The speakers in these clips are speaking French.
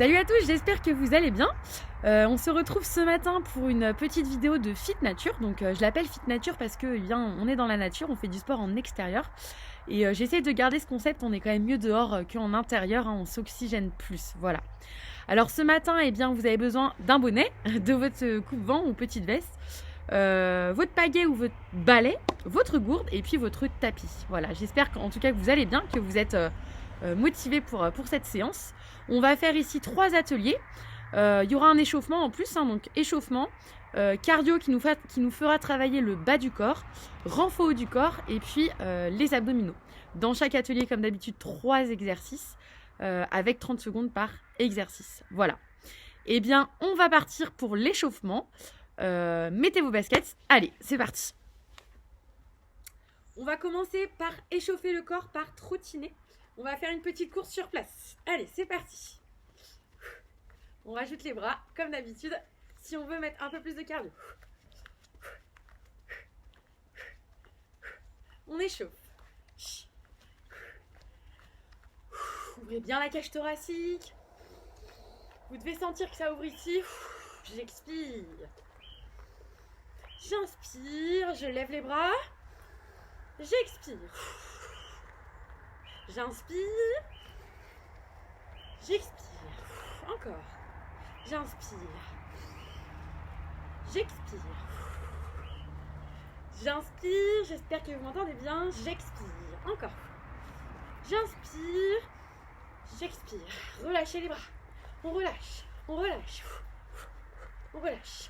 Salut à tous, j'espère que vous allez bien. On se retrouve ce matin pour une petite vidéo de Fit Nature. Donc je l'appelle Fit Nature parce que on est dans la nature, on fait du sport en extérieur. Et j'essaie de garder ce concept, on est quand même mieux dehors qu'en intérieur, hein, on s'oxygène plus, voilà. Alors ce matin, vous avez besoin d'un bonnet, de votre coupe-vent ou petite veste, votre pagaie ou votre balai, votre gourde et puis votre tapis. Voilà, j'espère qu'en tout cas que vous allez bien, que vous êtes motivés pour cette séance. On va faire ici 3 ateliers. Il y aura un échauffement en plus, hein, donc échauffement, cardio qui nous fera travailler le bas du corps, renfort haut du corps et puis les abdominaux. Dans chaque atelier, comme d'habitude, 3 exercices avec 30 secondes par exercice. Voilà. On va partir pour l'échauffement. Mettez vos baskets. Allez, c'est parti. On va commencer par échauffer le corps, par trottiner. On va faire une petite course sur place. Allez, c'est parti. On rajoute les bras, comme d'habitude, si on veut mettre un peu plus de cardio. On échauffe. Ouvrez bien la cage thoracique. Vous devez sentir que ça ouvre ici. J'expire. J'inspire, je lève les bras. J'expire. J'inspire. J'expire. Encore. J'inspire. J'expire. J'inspire. J'espère que vous m'entendez bien. J'expire. Encore. J'inspire. J'expire. Relâchez les bras. On relâche. On relâche. On relâche.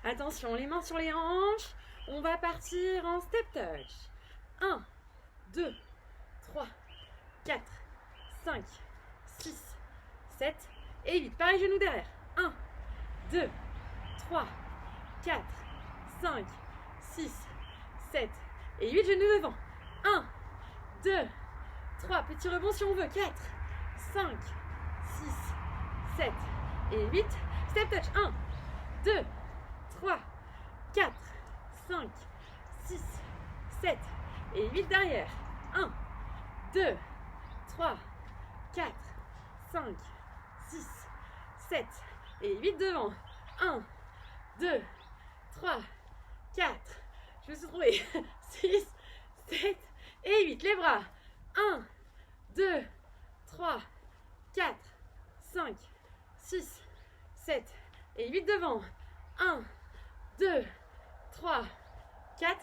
Attention, les mains sur les hanches. On va partir en step touch. 1, 2, 3, 4, 5, 6, 7 et 8. Pareil, genoux derrière. 1, 2, 3, 4, 5, 6, 7 et 8. Genoux devant. 1, 2, 3. Petit rebond si on veut. 4, 5, 6, 7 et 8. Step touch. 1, 2, 3, 4, 5, 6, 7 et 8 derrière. 1, 2, 3, 4, 5, 6, 7 et 8 devant. 1, 2, 3, 4. Je me suis trouvée. 6, 7 et 8. Les bras. 1, 2, 3, 4, 5, 6, 7 et 8 devant. 1, 2, 3, 4,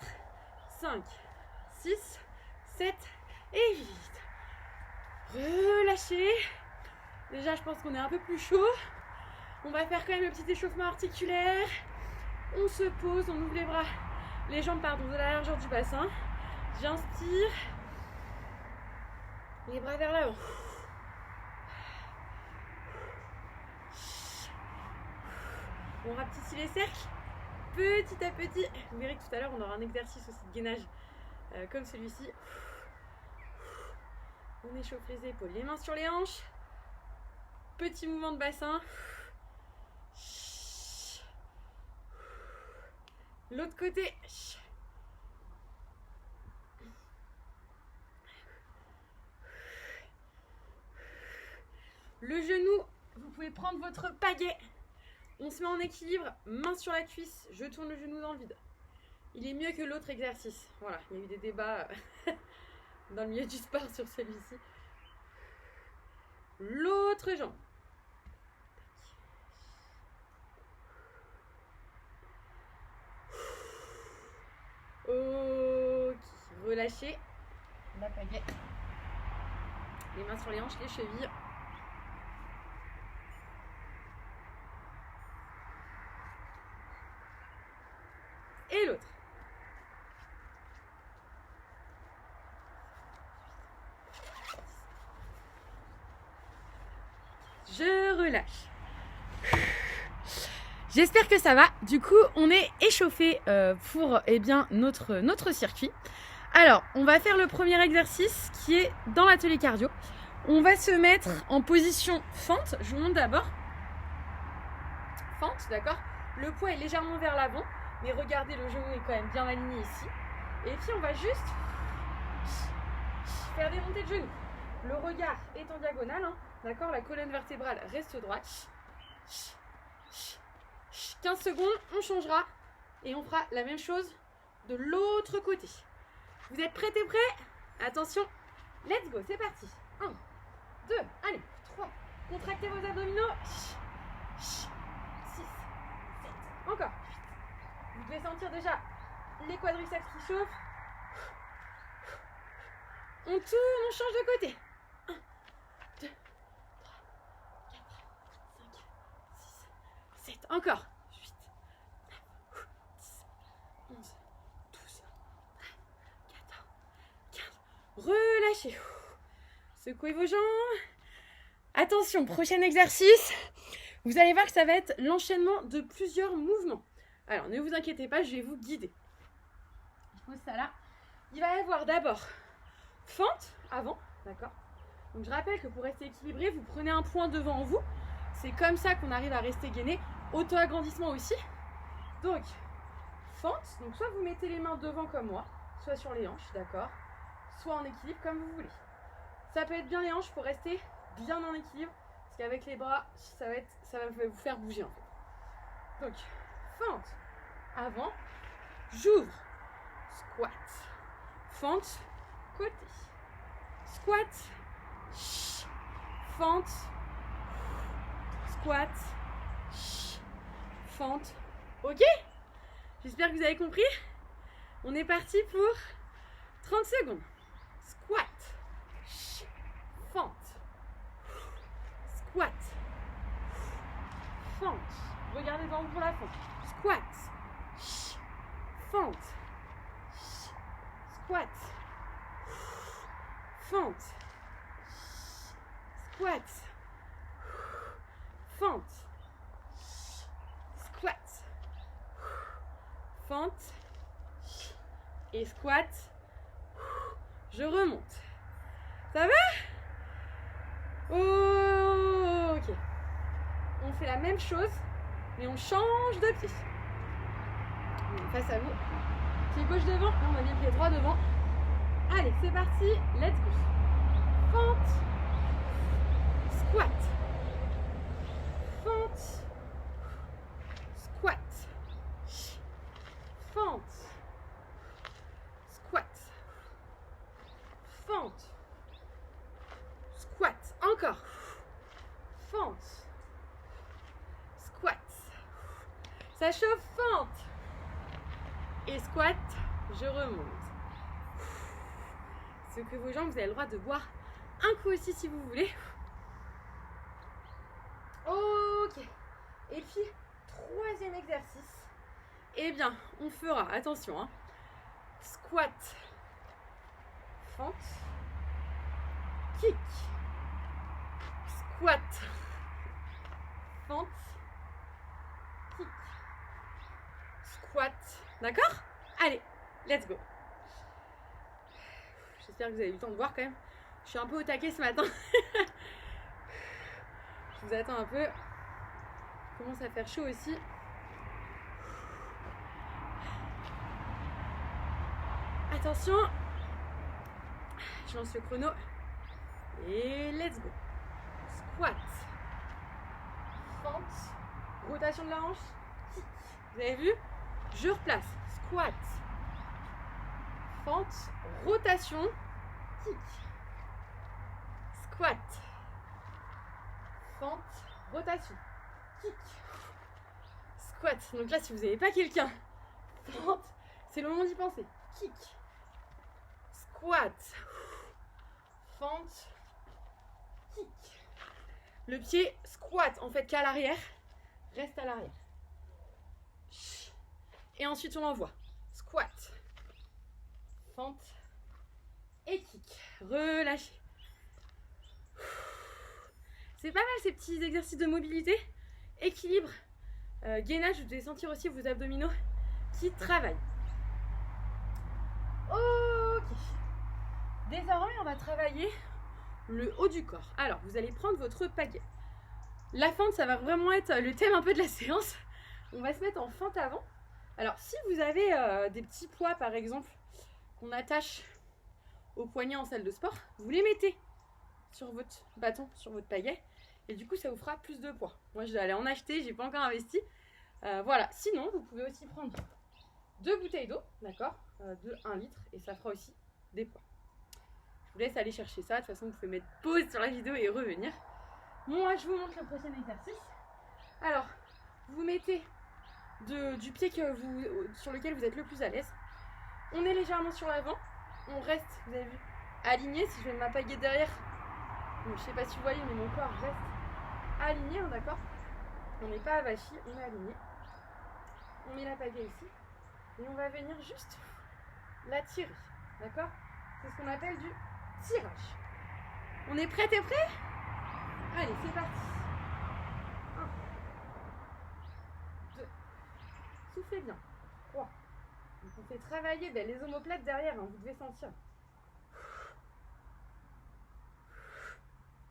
5, 6, 7 et 8. Relâchez. Déjà, je pense qu'on est un peu plus chaud. On va faire quand même le petit échauffement articulaire. On se pose, on ouvre les bras, les jambes, de la largeur du bassin. J'inspire. Les bras vers l'avant. On rapetit les cercles. Petit à petit, vous verrez que tout à l'heure on aura un exercice aussi de gainage comme celui-ci. On échauffe les épaules, les mains sur les hanches. Petit mouvement de bassin. L'autre côté. Le genou, vous pouvez prendre votre pagaie. On se met en équilibre, main sur la cuisse, je tourne le genou dans le vide. Il est mieux que l'autre exercice. Voilà, il y a eu des débats dans le milieu du sport sur celui-ci. L'autre jambe. Ok, relâchez la pagaie. Les mains sur les hanches, les chevilles. Et l'autre. Je relâche. J'espère que ça va. Du coup, on est échauffé pour notre circuit. Alors, on va faire le premier exercice qui est dans l'atelier cardio. On va se mettre en position fente. Je vous montre d'abord. Fente, d'accord? Le poids est légèrement vers l'avant. Mais regardez, le genou est quand même bien aligné ici. Et puis on va juste faire des montées de genoux. Le regard est en diagonale, hein, d'accord? La colonne vertébrale reste droite. 15 secondes, on changera et on fera la même chose de l'autre côté. Vous êtes prêts et prêts? Attention, let's go, c'est parti. 1, 2, allez, 3. Contractez vos abdominaux. 6, 7. Encore. Vous devez sentir déjà les quadriceps qui chauffent. On tourne, on change de côté. 1, 2, 3, 4, 5, 6, 7. Encore. 8, 9, 10, 11, 12, 13, 14, 15. Relâchez. Secouez vos jambes. Attention, prochain exercice. Vous allez voir que ça va être l'enchaînement de plusieurs mouvements. Alors, ne vous inquiétez pas, je vais vous guider. Je pose ça là. Il va y avoir d'abord fente avant, d'accord? Donc, je rappelle que pour rester équilibré, vous prenez un point devant vous. C'est comme ça qu'on arrive à rester gainé. Auto-agrandissement aussi. Donc, fente. Donc, soit vous mettez les mains devant comme moi, soit sur les hanches, d'accord? Soit en équilibre comme vous voulez. Ça peut être bien les hanches pour rester bien en équilibre. Parce qu'avec les bras, ça va vous faire bouger en fait. Donc, fente avant, j'ouvre, squat, fente, côté, squat, fente, squat, fente. Ok? J'espère que vous avez compris. On est parti pour 30 secondes. Squat, fente, squat, fente. Regardez devant vous pour la fente. Squat, fente, squat, fente, squat, fente, squat, fente et squat. Je remonte. Ça va? Ok. On fait la même chose, mais on change de pied. Face à vous. Pied gauche devant, on a mis le pied droit devant. Allez, c'est parti, let's go. Fente, squat, fente, squat, fente, squat, fente, squat, encore, fente, squat, ça chauffe, fente, et squat, je remonte. Que vos jambes, vous avez le droit de boire un coup aussi si vous voulez. Ok. Et puis, troisième exercice. Eh bien, on fera, attention, hein, squat, fente, kick, squat, fente, kick, squat. D'accord? Allez, let's go. J'espère que vous avez eu le temps de voir quand même. Je suis un peu au taquet ce matin. Je vous attends un peu. Il commence à faire chaud aussi. Attention. Je lance le chrono. Et let's go. Squat. Fente. Rotation de la hanche. Kick. Vous avez vu? Je replace. Squat. Fente. Rotation. Kick. Squat. Fente. Rotation. Kick. Squat. Donc là, si vous n'avez pas quelqu'un, fente, c'est le moment d'y penser. Kick. Squat. Fente. Kick. Le pied squat, en fait, qu'à l'arrière. Reste à l'arrière. Et ensuite, on l'envoie. Squat. Fente. Et kick. Relâchez. C'est pas mal ces petits exercices de mobilité. Équilibre. Gainage, vous devez sentir aussi vos abdominaux qui travaillent. Ok. Désormais, on va travailler le haut du corps. Alors, vous allez prendre votre paquet. La fente, ça va vraiment être le thème un peu de la séance. On va se mettre en fente avant. Alors, si vous avez des petits poids, par exemple, qu'on attache au poignet en salle de sport, vous les mettez sur votre bâton, sur votre pagaie. Et du coup, ça vous fera plus de poids. Moi, je vais aller en acheter, j'ai pas encore investi. Voilà, sinon, vous pouvez aussi prendre 2 bouteilles d'eau, d'accord, de 1 litre, et ça fera aussi des poids. Je vous laisse aller chercher ça. De toute façon, vous pouvez mettre pause sur la vidéo et revenir. Moi, je vous montre le prochain exercice. Alors, vous mettez du pied sur lequel vous êtes le plus à l'aise. On est légèrement sur l'avant. On reste, vous avez vu, aligné. Si je mets ma pagaie derrière, donc, je sais pas si vous voyez, mais mon corps reste aligné, hein, d'accord. On n'est pas avachi, on est aligné. On met la pagaie ici. Et on va venir juste la tirer, d'accord. C'est ce qu'on appelle du tirage. On est prêt, t'es prêt? Allez, c'est parti. 1, 2, soufflez bien. 3. Donc on fait travailler les omoplates derrière, hein, vous devez sentir.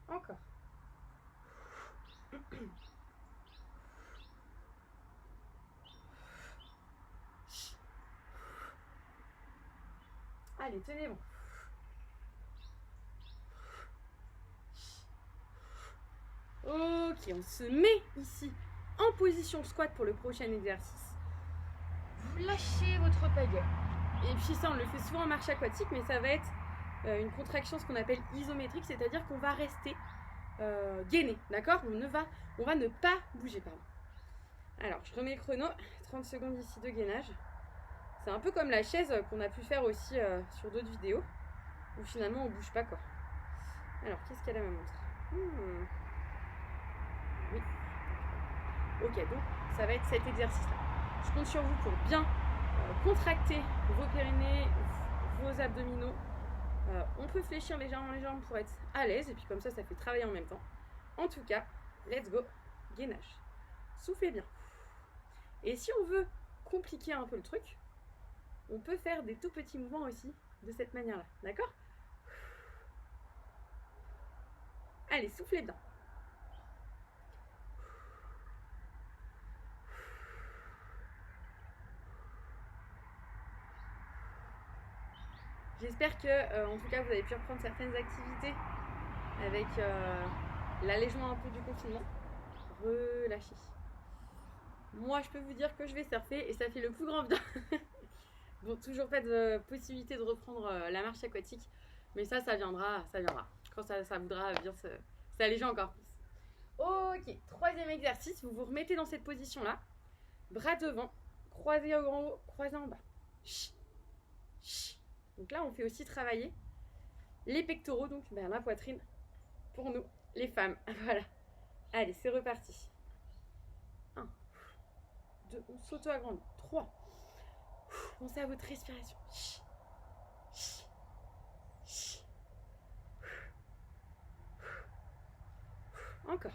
Encore. Allez, tenez bon. Ok, on se met ici en position squat pour le prochain exercice. Vous lâchez votre pagaie. Et puis ça, on le fait souvent en marche aquatique, mais ça va être une contraction, ce qu'on appelle isométrique, c'est-à-dire qu'on va rester gainé, d'accord. On va ne pas bouger, pardon. Alors, je remets le chrono, 30 secondes ici de gainage. C'est un peu comme la chaise qu'on a pu faire aussi sur d'autres vidéos, où finalement on bouge pas quoi. Alors, qu'est-ce qu'elle a ma montre? Oui. Ok, donc ça va être cet exercice-là. Je compte sur vous pour bien contracter vos périnées, vos abdominaux. On peut fléchir légèrement les jambes pour être à l'aise, et puis comme ça, ça fait travailler en même temps. En tout cas, let's go, gainage. Soufflez bien. Et si on veut compliquer un peu le truc, on peut faire des tout petits mouvements aussi de cette manière-là, d'accord? Allez, soufflez bien. J'espère que, en tout cas, vous avez pu reprendre certaines activités avec l'allègement un peu du confinement. Relâchez. Moi, je peux vous dire que je vais surfer et ça fait le plus grand bien. Bon, toujours pas de possibilité de reprendre la marche aquatique, mais ça viendra, quand ça voudra bien s'alléger encore plus. Ok, troisième exercice, vous vous remettez dans cette position-là, bras devant, croisés en haut, croisés en bas. Donc là, on fait aussi travailler les pectoraux, donc la poitrine, pour nous, les femmes. Voilà. Allez, c'est reparti. 1, 2, on s'auto-agrandit. 3. Pensez à votre respiration. Encore.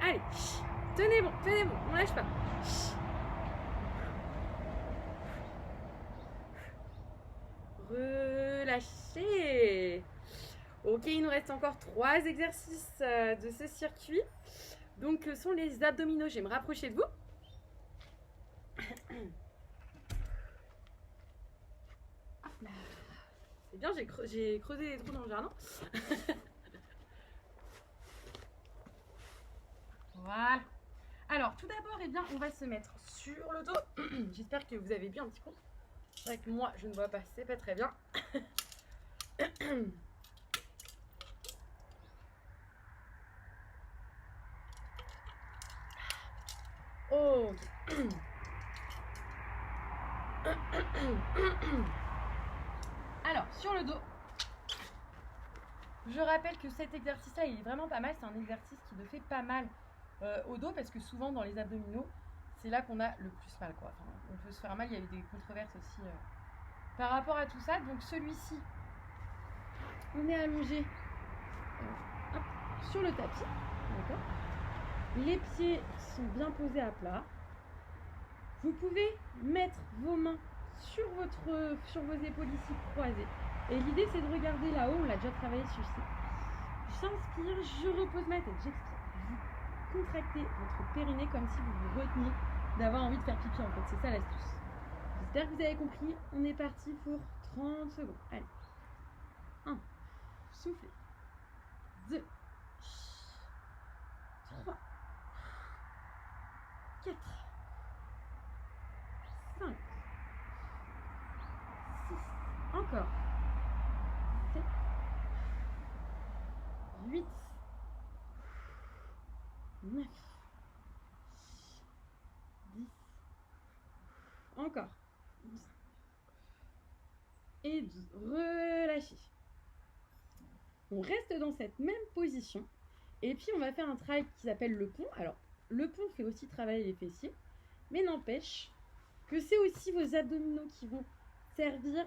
Allez, tenez bon, on lâche pas. Relâchez. Ok, il nous reste encore 3 exercices de ce circuit. Donc, ce sont les abdominaux. Je vais me rapprocher de vous. C'est bien, j'ai creusé des trous dans le jardin. Voilà. Alors, tout d'abord, on va se mettre sur le dos. J'espère que vous avez bien un petit compte. C'est vrai que moi, je ne vois pas, c'est pas très bien. Oh. Alors, sur le dos, je rappelle que cet exercice-là, il est vraiment pas mal. C'est un exercice qui le fait pas mal au dos, parce que souvent, dans les abdominaux, c'est là qu'on a le plus mal, quoi. Enfin, on peut se faire mal, il y a eu des controverses aussi par rapport à tout ça. Donc, celui-ci, on est allongé sur le tapis, d'accord. Les pieds sont bien posés à plat. Vous pouvez mettre vos mains sur vos épaules ici croisées. Et l'idée, c'est de regarder là-haut. On l'a déjà travaillé celui-ci. J'inspire, je repose ma tête, j'expire. Vous contractez votre périnée comme si vous vous reteniez d'avoir envie de faire pipi en fait, c'est ça l'astuce. J'espère que vous avez compris, on est parti pour 30 secondes. Allez, 1, soufflez, 2, 3, 4, 5, 6, encore, 7, 8, 9, 10, encore, et 12, relâchez. On reste dans cette même position, et puis on va faire un travail qui s'appelle le pont. Alors, le pont fait aussi travailler les fessiers, mais n'empêche que c'est aussi vos abdominaux qui vont servir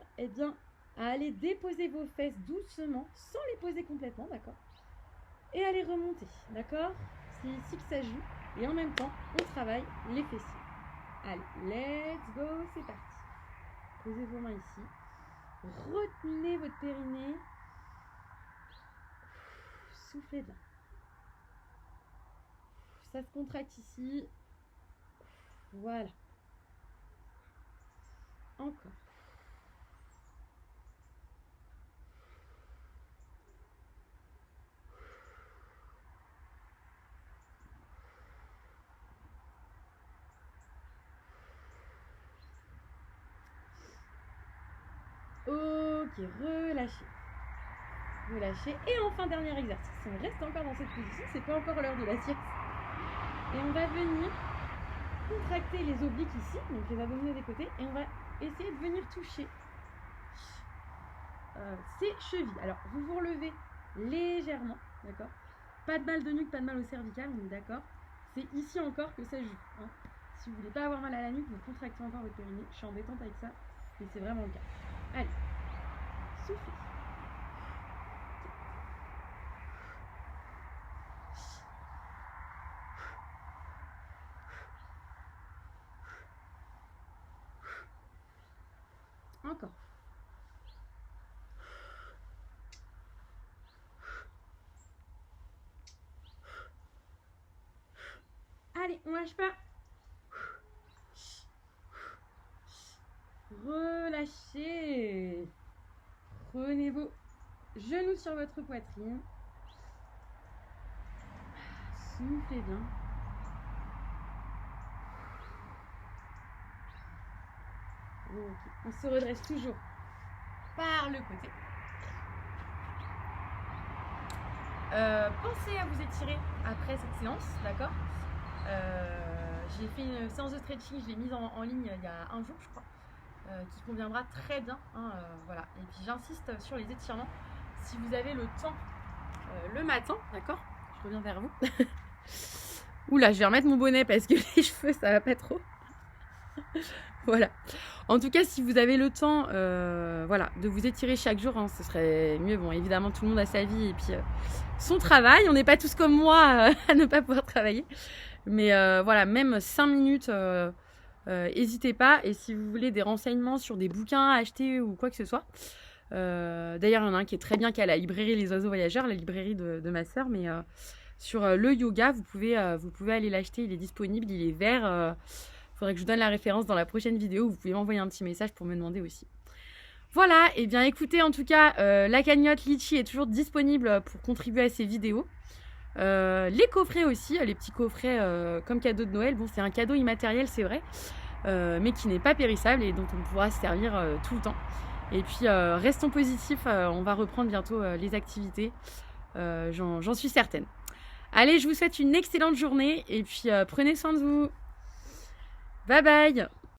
à aller déposer vos fesses doucement, sans les poser complètement, d'accord? Et à les remonter, d'accord? C'est ici que ça joue, et en même temps, on travaille les fessiers. Allez, let's go, c'est parti. Posez vos mains ici, retenez votre périnée, soufflez bien. Ça se contracte ici. Voilà. Encore. Ok, relâchez. Relâchez. Et enfin, dernier exercice. On reste encore dans cette position. C'est pas encore l'heure de la sieste. Et on va venir contracter les obliques ici, donc les abdominaux des côtés, et on va essayer de venir toucher ces chevilles. Alors, vous vous relevez légèrement, d'accord? Pas de mal de nuque, pas de mal au cervical, on est d'accord? C'est ici encore que ça joue. Hein. Si vous voulez pas avoir mal à la nuque, vous contractez encore votre périnée. Je suis embêtante avec ça, mais c'est vraiment le cas. Allez, soufflez. Encore. Allez, on lâche pas. Relâchez. Prenez vos genoux sur votre poitrine. Soufflez bien. Okay. On se redresse toujours par le côté. Pensez à vous étirer après cette séance, d'accord? J'ai fait une séance de stretching, je l'ai mise en ligne il y a un jour, je crois, qui conviendra très bien. Hein, voilà. Et puis j'insiste sur les étirements. Si vous avez le temps le matin, d'accord? Je reviens vers vous. Oula, je vais remettre mon bonnet parce que les cheveux, ça va pas trop. Voilà. En tout cas, si vous avez le temps voilà, de vous étirer chaque jour, hein, ce serait mieux. Bon, évidemment, tout le monde a sa vie et puis son travail. On n'est pas tous comme moi à ne pas pouvoir travailler. Mais voilà, même 5 minutes, n'hésitez pas. Et si vous voulez des renseignements sur des bouquins à acheter ou quoi que ce soit, d'ailleurs, il y en a un qui est très bien, qui est à la librairie Les Oiseaux Voyageurs, la librairie de ma sœur. Mais sur le yoga, vous pouvez aller l'acheter. Il est disponible, il est vert. Faudrait que je vous donne la référence dans la prochaine vidéo. Vous pouvez m'envoyer un petit message pour me demander aussi. Voilà, et bien écoutez, en tout cas, la cagnotte Litchi est toujours disponible pour contribuer à ces vidéos. Les coffrets aussi, les petits coffrets comme cadeau de Noël. Bon, c'est un cadeau immatériel, c'est vrai, mais qui n'est pas périssable et dont on pourra se servir tout le temps. Et puis, restons positifs, on va reprendre bientôt les activités. J'en suis certaine. Allez, je vous souhaite une excellente journée et puis prenez soin de vous. Bye bye!